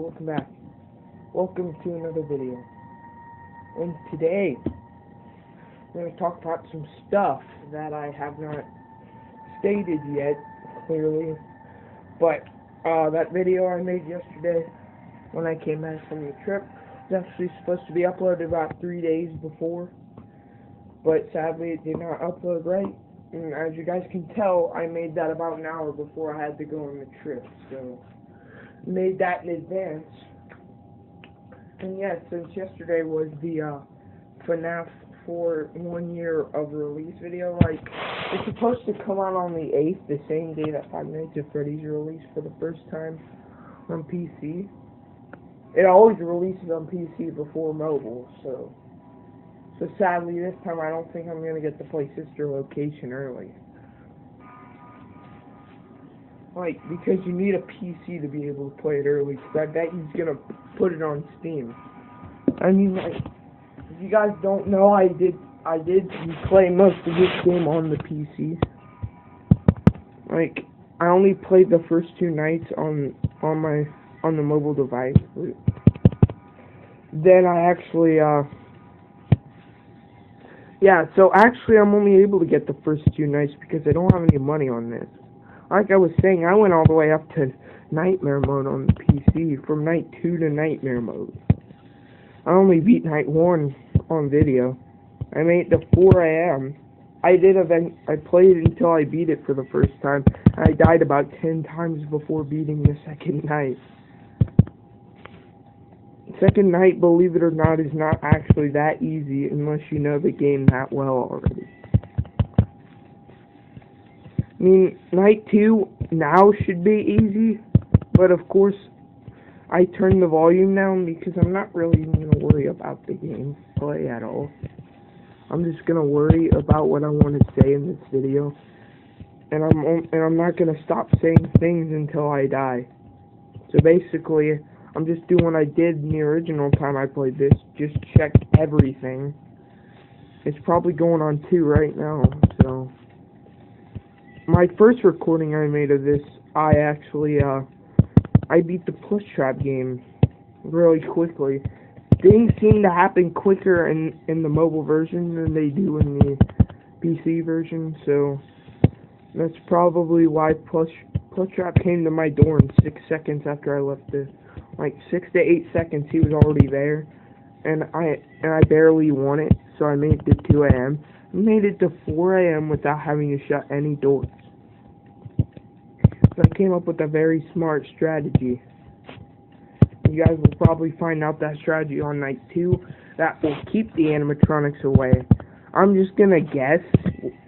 welcome back. Welcome to another video. And today, we're going to talk about some stuff that I have not stated yet, clearly. But, that video I made yesterday, when I came back from the trip, was actually supposed to be uploaded about 3 days before. But sadly, it did not upload right. And as you guys can tell, I made that about an hour before I had to go on the trip. So, made that in advance. And yes, since yesterday was the fnaf for 1 year of release video, like, it's supposed to come out on the 8th, the same day that Five Nights at Freddy's released for the first time on PC. It always releases on PC before mobile, so sadly this time I don't think I'm going to get to play Sister Location early. Like, because you need a PC to be able to play it early, because I bet he's going to put it on Steam. I mean, like, if you guys don't know, I did play most of this game on the PC. Like, I only played the first 2 nights on the mobile device. Then I actually, yeah, so actually I'm only able to get the first 2 nights because I don't have any money on this. Like I was saying, I went all the way up to Nightmare mode on the PC, from Night 2 to Nightmare mode. I only beat Night 1 on video. I made it to 4 AM. I played it until I beat it for the first time. I died about 10 times before beating the second night. Second night, believe it or not, is not actually that easy unless you know the game that well already. I mean, Night 2 now should be easy, but of course, I turned the volume down because I'm not really even going to worry about the gameplay at all. I'm just going to worry about what I want to say in this video, and I'm not going to stop saying things until I die. So basically, I'm just doing what I did in the original time I played this, just check everything. It's probably going on 2 right now, so... My first recording I made of this, I actually, I beat the Push Trap game really quickly. Things seem to happen quicker in the mobile version than they do in the PC version, so that's probably why Push Trap came to my door in 6 seconds after I left it. Like 6 to 8 seconds, he was already there, and I barely won it, so I made it to 2 AM. I made it to 4 AM without having to shut any doors. So I came up with a very smart strategy. You guys will probably find out that strategy on Night 2 that will keep the animatronics away. I'm just gonna guess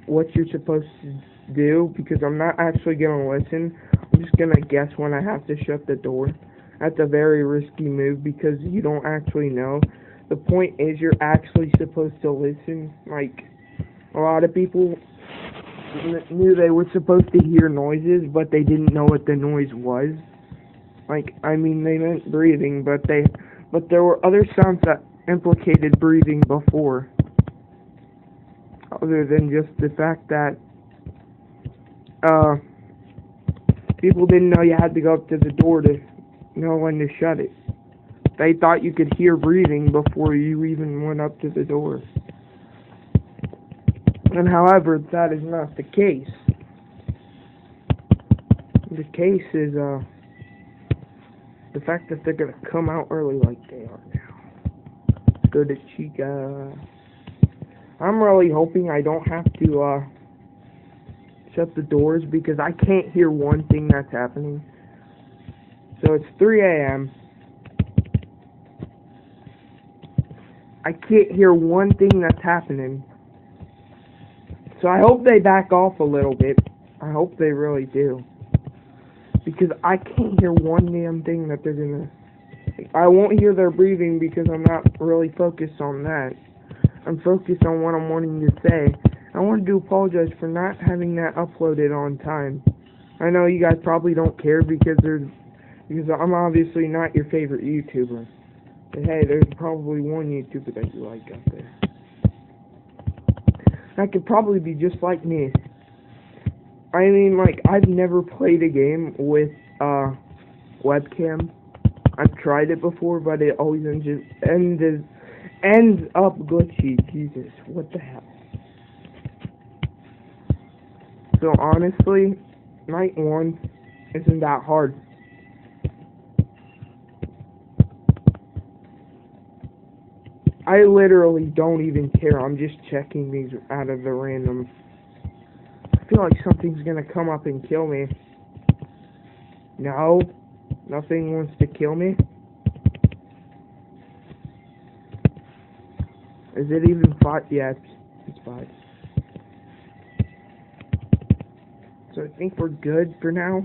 what you're supposed to do because I'm not actually gonna listen. I'm just gonna guess when I have to shut the door. That's a very risky move because you don't actually know. The point is you're actually supposed to listen. Like, a lot of people knew they were supposed to hear noises, but they didn't know what the noise was. Like, I mean, they meant breathing, but there were other sounds that implicated breathing before, other than just the fact that people didn't know you had to go up to the door to know when to shut it. They thought you could hear breathing before you even went up to the door. And however, that is not the case. The case is, the fact that they're gonna come out early like they are now. Go to Chica. I'm really hoping I don't have to, shut the doors because I can't hear one thing that's happening. So it's 3 AM. I can't hear one thing that's happening. So I hope they back off a little bit. I hope they really do. Because I can't hear one damn thing that they're gonna... I won't hear their breathing because I'm not really focused on that. I'm focused on what I'm wanting to say. I wanted to apologize for not having that uploaded on time. I know you guys probably don't care because I'm obviously not your favorite YouTuber. But hey, there's probably one YouTuber that you like out there. That could probably be just like me. I mean, like, I've never played a game with, webcam. I've tried it before, but it always ends up glitchy. Jesus, what the hell? So honestly, night 1 isn't that hard. I literally don't even care. I'm just checking these out of the random. I feel like something's gonna come up and kill me. No, nothing wants to kill me. Is it even 5? Yeah, it's 5. So I think we're good for now,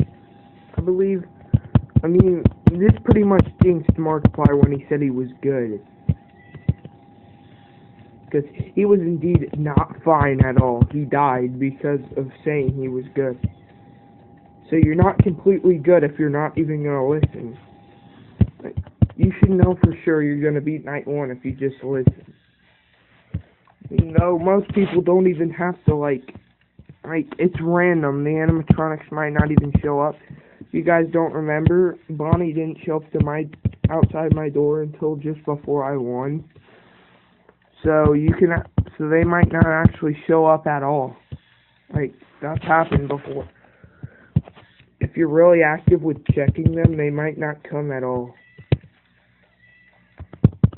I believe. I mean, this pretty much jinxed Markiplier when he said he was good. Because he was indeed not fine at all. He died because of saying he was good. So you're not completely good if you're not even going to listen. Like, you should know for sure you're going to beat night 1 if you just listen. You know, most people don't even have to, like, it's random. The animatronics might not even show up. If you guys don't remember, Bonnie didn't show up to outside my door until just before I won. So they might not actually show up at all. Like, that's happened before. If you're really active with checking them, they might not come at all.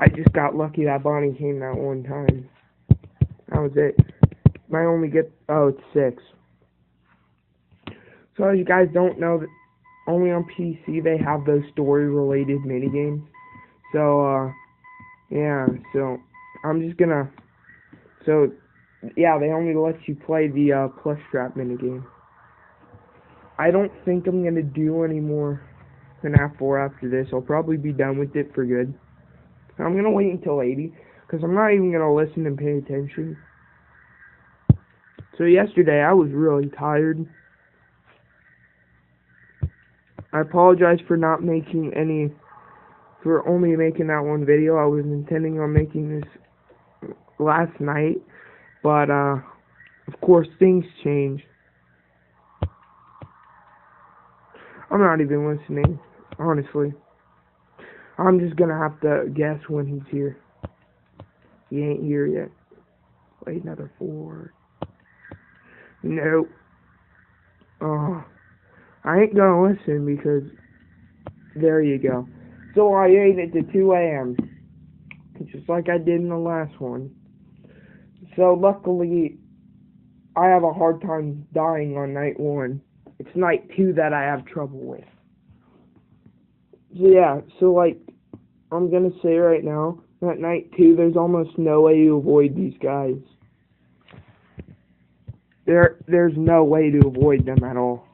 I just got lucky that Bonnie came that one time. That was it. I only get, it's 6. So as you guys don't know, that only on PC they have those story-related minigames. So, yeah, so I'm just gonna, yeah, they only let you play the plush trap minigame. I don't think I'm gonna do any more FNAF 4 after this. I'll probably be done with it for good. I'm gonna wait until 80, because I'm not even gonna listen and pay attention. So yesterday I was really tired. I apologize for not making for only making that one video. I was intending on making this last night, but of course things change. I'm not even listening, honestly. I'm just gonna have to guess when he's here. He ain't here yet. Wait, another 4. Nope. Oh, I ain't gonna listen because there you go. So I ate it to 2 a.m. just like I did in the last one. So luckily, I have a hard time dying on night 1. It's night 2 that I have trouble with. So yeah, like, I'm gonna say right now, at night 2, there's almost no way to avoid these guys. There's no way to avoid them at all.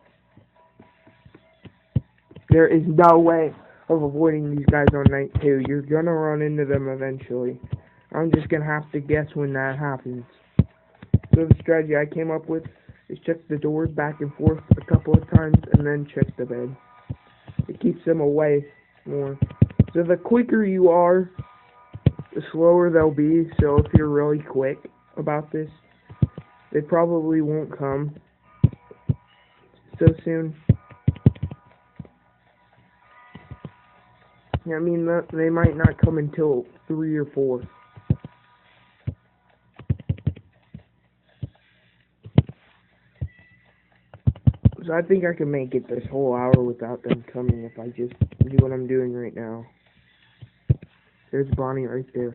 There is no way of avoiding these guys on night 2. You're gonna run into them eventually. I'm just gonna have to guess when that happens. So the strategy I came up with is check the doors back and forth a couple of times and then check the bed. It keeps them away more. So the quicker you are, the slower they'll be. So if you're really quick about this, they probably won't come so soon. I mean, they might not come until 3 or 4. So I think I can make it this whole hour without them coming if I just do what I'm doing right now. There's Bonnie right there.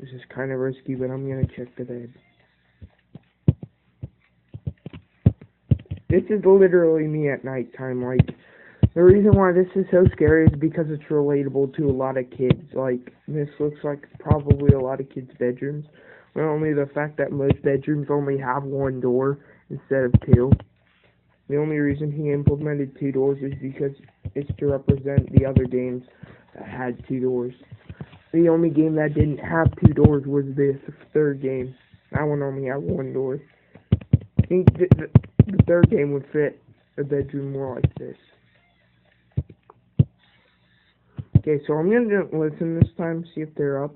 This is kind of risky, but I'm going to check the bed. This is literally me at nighttime. Like, the reason why this is so scary is because it's relatable to a lot of kids. Like, this looks like probably a lot of kids' bedrooms. Not only the fact that most bedrooms only have 1 door instead of 2. The only reason he implemented 2 doors is because it's to represent the other games that had 2 doors. The only game that didn't have 2 doors was this 3rd game. That one only had 1 door. I think the 3rd game would fit a bedroom more like this. Okay, so I'm going to listen this time, see if they're up.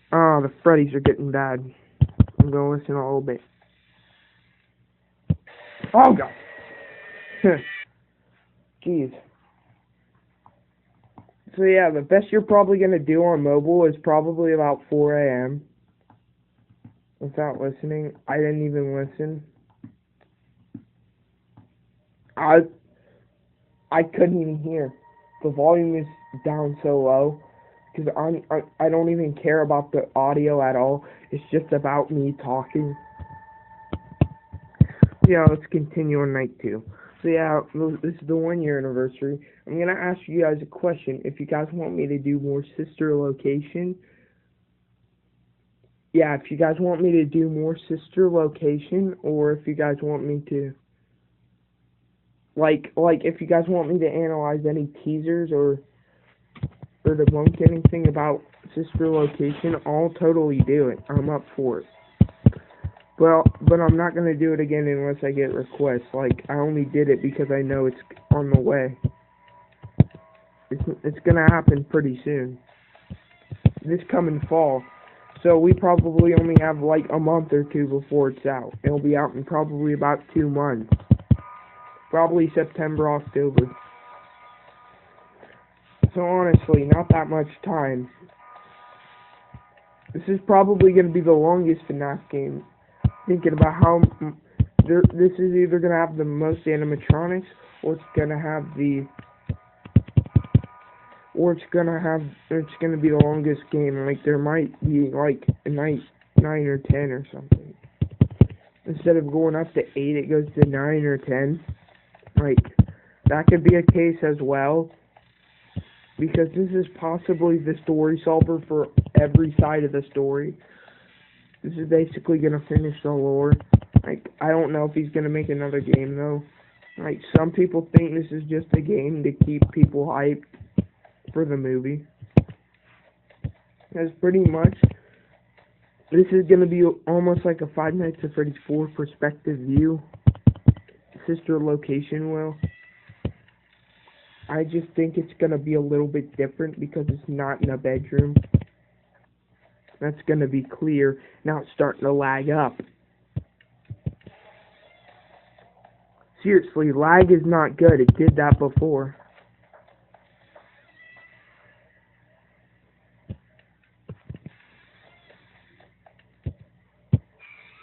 Ah, the Freddies are getting bad. I'm going to listen a little bit. Oh, God. Jeez. So, yeah, the best you're probably going to do on mobile is probably about 4 a.m. without listening. I didn't even listen. I couldn't even hear. The volume is down so low because I don't even care about the audio at all. It's just about me talking. Yeah, let's continue on night 2. So yeah, this is the 1-year anniversary. I'm gonna ask you guys a question. If you guys want me to do more sister location, yeah, if you guys want me to do more sister location, or if you guys want me to like if you guys want me to analyze any teasers or debunk anything about sister location, I'll totally do it. I'm up for it. Well, but I'm not gonna do it again unless I get requests. Like, I only did it because I know it's on the way. It's gonna happen pretty soon. This coming fall. So we probably only have like a month or two before it's out. It'll be out in probably about 2 months. Probably September, October. So honestly, not that much time. This is probably going to be the longest FNAF game. Thinking about how this is either going to have the most animatronics, or it's going to have it's going to be the longest game. Like, there might be like a 9 or 10 or something. Instead of going up to 8, it goes to 9 or 10. Like, that could be a case as well, because this is possibly the story solver for every side of the story. This is basically going to finish the lore. Like, I don't know if he's going to make another game, though. Like, some people think this is just a game to keep people hyped for the movie. That's pretty much, this is going to be almost like a Five Nights at Freddy's 4 perspective view. Sister location will. I just think it's going to be a little bit different because it's not in a bedroom. That's going to be clear. Now it's starting to lag up. Seriously, lag is not good. It did that before.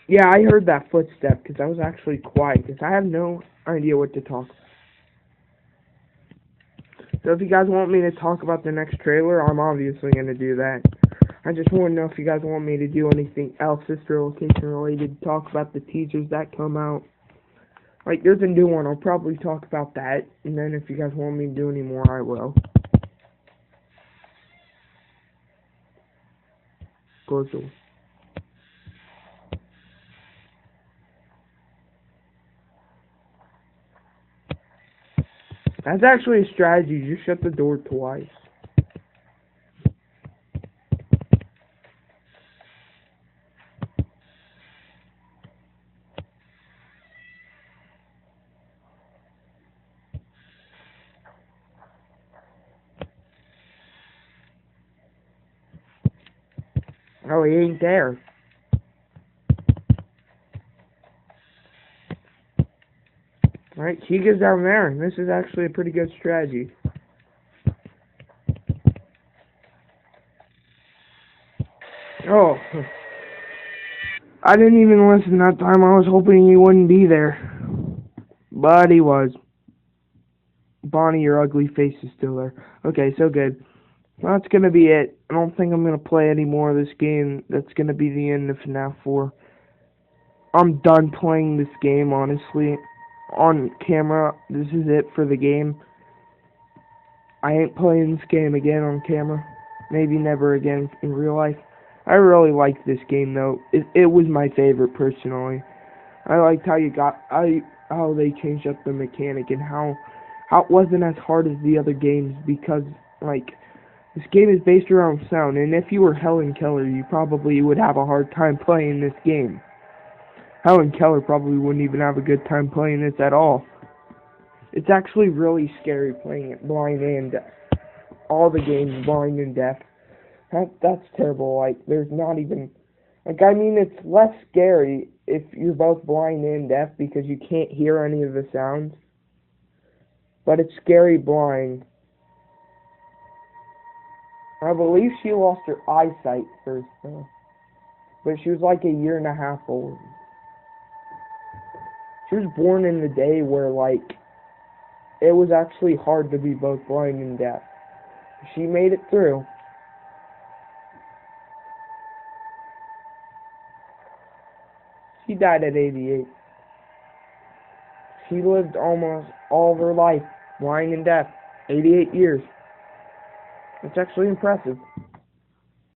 Yeah, I heard that footstep because I was actually quiet because I have no idea what to talk about. So if you guys want me to talk about the next trailer, I'm obviously going to do that. I just want to know if you guys want me to do anything else sister location related, talk about the teasers that come out. Like, there's a new one, I'll probably talk about that, and then if you guys want me to do any more, I will. Close the door. That's actually a strategy, just shut the door twice. Oh, he ain't there. Alright, Chica's down there. This is actually a pretty good strategy. Oh. I didn't even listen that time. I was hoping he wouldn't be there. But he was. Bonnie, your ugly face is still there. Okay, so good. Well, that's gonna be it. I don't think I'm gonna play any more of this game. That's gonna be the end of FNAF 4. I'm done playing this game, honestly. On camera, this is it for the game. I ain't playing this game again on camera. Maybe never again in real life. I really liked this game, though. It was my favorite, personally. I liked how they changed up the mechanic and how it wasn't as hard as the other games, because, like, this game is based around sound, and if you were Helen Keller, you probably would have a hard time playing this game. Helen Keller probably wouldn't even have a good time playing this at all. It's actually really scary playing it blind and deaf. All the games blind and deaf. That's terrible. Like, there's not even Like, I mean, it's less scary if you're both blind and deaf because you can't hear any of the sounds. But it's scary blind. I believe she lost her eyesight first, though. But she was like a year and a half old. She was born in the day where, like, it was actually hard to be both blind and deaf. She made it through. She died at 88. She lived almost all of her life, blind and deaf. 88 years. It's actually impressive.